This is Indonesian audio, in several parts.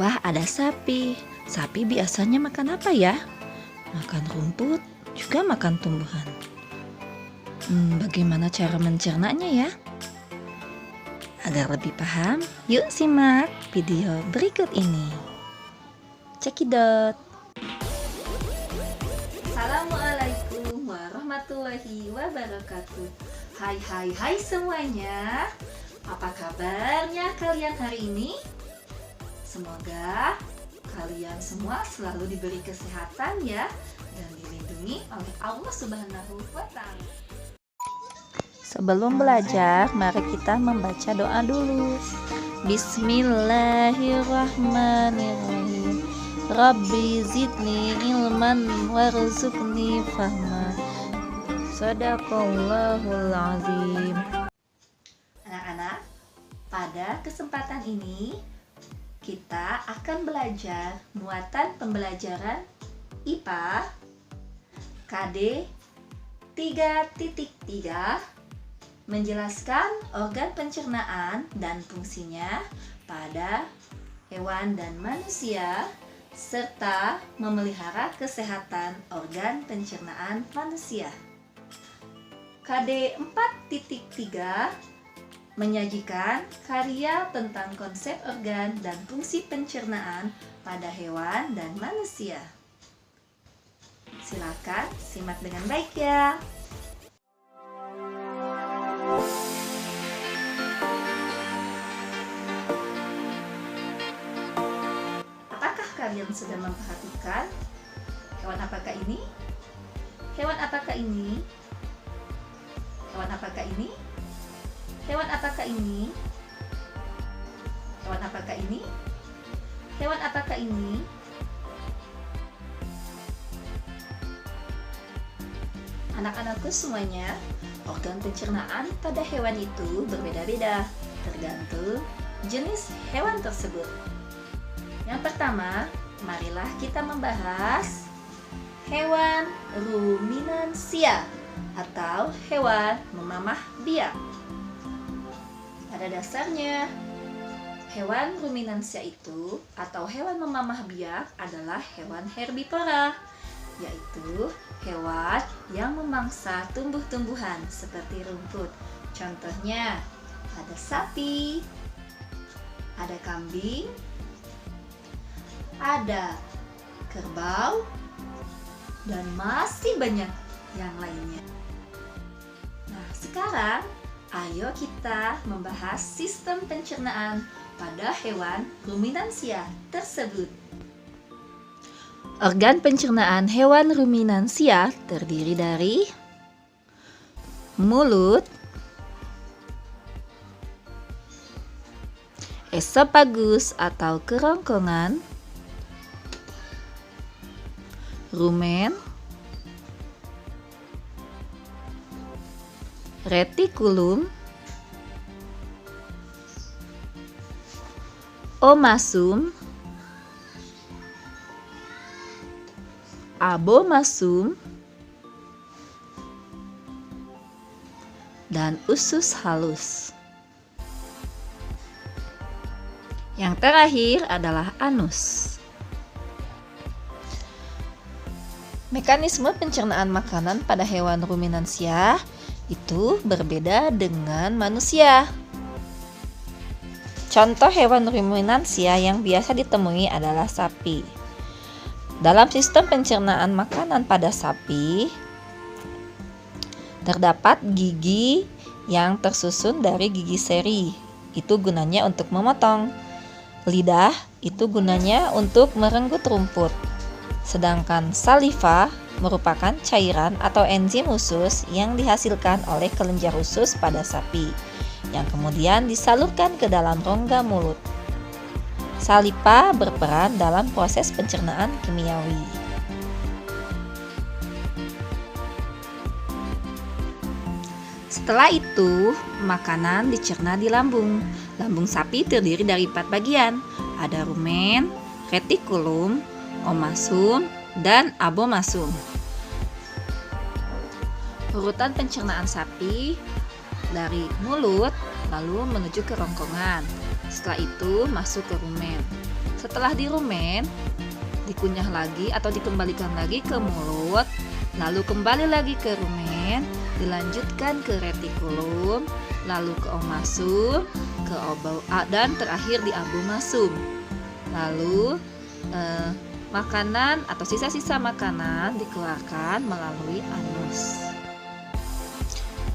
Wah, ada sapi. Sapi biasanya makan apa ya? Makan rumput, juga makan tumbuhan. Bagaimana cara mencernanya ya? Agar lebih paham, yuk simak video berikut ini. Cekidot. Assalamualaikum warahmatullahi wabarakatuh. Hai semuanya. Apa kabarnya kalian hari ini? Semoga kalian semua selalu diberi kesehatan ya, dan dilindungi oleh Allah Subhanahu wa Ta'ala. Sebelum belajar, mari kita membaca doa dulu. Bismillahirrahmanirrahim. Rabbi zidni ilman warzuqni fahma. Shadaqallahul azim. Anak-anak, pada kesempatan ini kita akan belajar muatan pembelajaran IPA KD 3.3 menjelaskan organ pencernaan dan fungsinya pada hewan dan manusia serta memelihara kesehatan organ pencernaan manusia. KD 4.3 menyajikan karya tentang konsep organ dan fungsi pencernaan pada hewan dan manusia. Silakan simak dengan baik ya. Apakah kalian sudah memperhatikan hewan apakah ini? Hewan apakah ini? Hewan apakah ini? Hewan apakah ini? Hewan apakah ini? Hewan apakah ini? Anak-anakku semuanya, organ pencernaan pada hewan itu berbeda-beda, tergantung jenis hewan tersebut. Yang pertama, marilah kita membahas hewan ruminansia atau hewan memamah biak. Pada dasarnya, hewan ruminansia itu atau hewan memamah biak adalah hewan herbivora, yaitu hewan yang memangsa tumbuh-tumbuhan seperti rumput. Contohnya, ada sapi, ada kambing, ada kerbau, dan masih banyak yang lainnya. Nah, sekarang ayo kita membahas sistem pencernaan pada hewan ruminansia tersebut. Organ pencernaan hewan ruminansia terdiri dari mulut, esofagus atau kerongkongan, rumen, retikulum, omasum, abomasum, dan usus halus. Yang terakhir adalah anus. Mekanisme pencernaan makanan pada hewan ruminansia itu berbeda dengan manusia. Contoh hewan ruminansia yang biasa ditemui adalah sapi. Dalam sistem pencernaan makanan pada sapi, terdapat gigi yang tersusun dari gigi seri. Itu gunanya untuk memotong. Lidah itu gunanya untuk merenggut rumput. Sedangkan saliva merupakan cairan atau enzim usus yang dihasilkan oleh kelenjar usus pada sapi, yang kemudian disalurkan ke dalam rongga mulut. Salipa berperan dalam proses pencernaan kimiawi. Setelah itu, makanan dicerna di lambung. Lambung sapi terdiri dari 4 bagian. Ada rumen, retikulum, omasum, dan abomasum. Urutan pencernaan sapi dari mulut lalu menuju ke rongkongan. Setelah itu masuk ke rumen. Setelah di rumen, dikunyah lagi atau dikembalikan lagi ke mulut, lalu kembali lagi ke rumen, dilanjutkan ke retikulum, lalu ke omasum, dan terakhir di abomasum. Lalu makanan atau sisa-sisa makanan dikeluarkan melalui anus.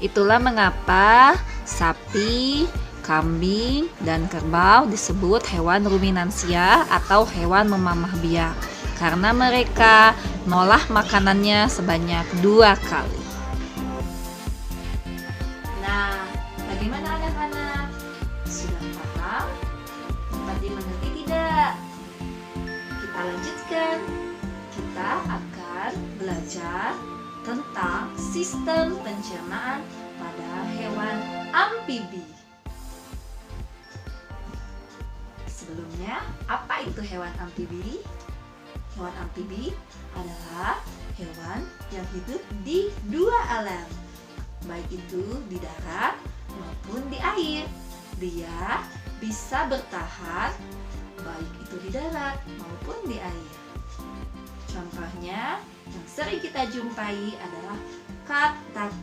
Itulah mengapa sapi, kambing, dan kerbau disebut hewan ruminansia atau hewan memamah biak, karena mereka mengolah makanannya sebanyak 2 kali. Nah, bagaimana anak-anak? Sudah paham? Dapat dimengerti tidak? Kita lanjutkan. Kita akan belajar tentang sistem pencernaan pada hewan amfibi. Sebelumnya, apa itu hewan amfibi? Hewan amfibi adalah hewan yang hidup di 2 alam, baik itu di darat maupun di air. Dia bisa bertahan baik itu di darat maupun di air. Contohnya yang sering kita jumpai adalah katak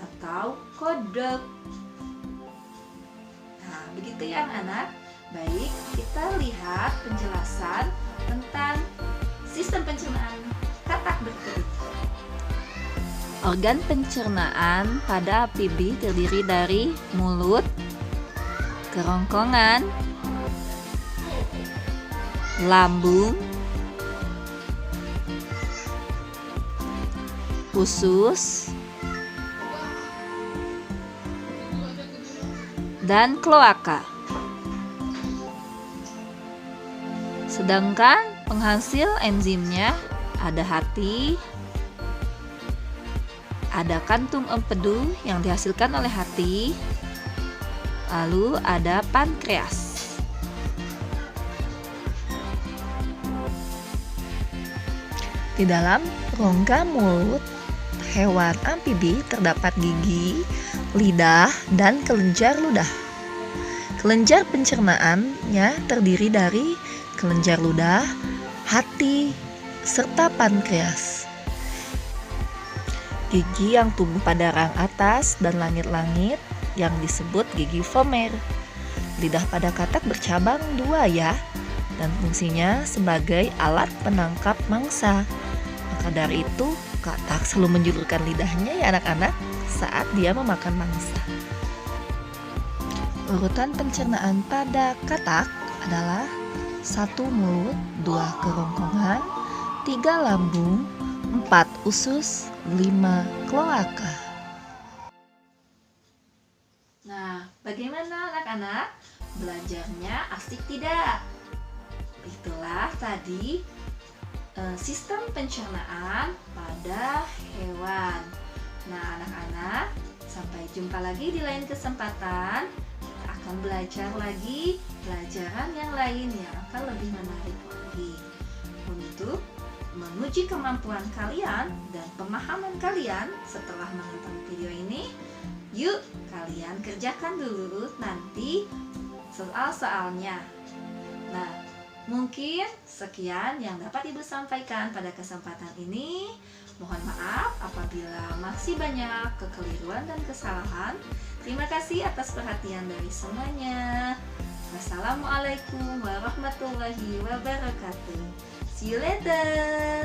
atau kodok. Nah, begitu ya anak-anak. Baik, kita lihat penjelasan tentang sistem pencernaan katak berikut. Organ pencernaan pada amfibi terdiri dari mulut, kerongkongan, lambung, usus, dan kloaka. Sedangkan penghasil enzimnya ada hati, ada kantung empedu yang dihasilkan oleh hati, lalu ada pankreas. Di dalam rongga mulut hewan amfibi terdapat gigi, lidah, dan kelenjar ludah. Kelenjar pencernaannya terdiri dari kelenjar ludah, hati, serta pankreas. Gigi yang tumbuh pada rang atas dan langit-langit yang disebut gigi vomer. Lidah pada katak bercabang 2 ya, dan fungsinya sebagai alat penangkap mangsa. Maka dari itu, katak selalu menjulurkan lidahnya ya anak-anak saat dia memakan mangsa. Urutan pencernaan pada katak adalah 1 mulut, 2 kerongkongan, 3 lambung, 4 usus, 5 kloaka. Nah, bagaimana anak-anak? Belajarnya asik tidak? Itulah tadi sistem pencernaan pada hewan. Nah, anak-anak, sampai jumpa lagi di lain kesempatan. Kita akan belajar lagi pelajaran yang lain yang akan lebih menarik lagi. Untuk menguji kemampuan kalian dan pemahaman kalian setelah menonton video ini, yuk kalian kerjakan dulu nanti soal-soalnya. Nah, mungkin sekian yang dapat Ibu sampaikan pada kesempatan ini. Mohon maaf apabila masih banyak kekeliruan dan kesalahan. Terima kasih atas perhatian dari semuanya. Wassalamualaikum warahmatullahi wabarakatuh. See you later.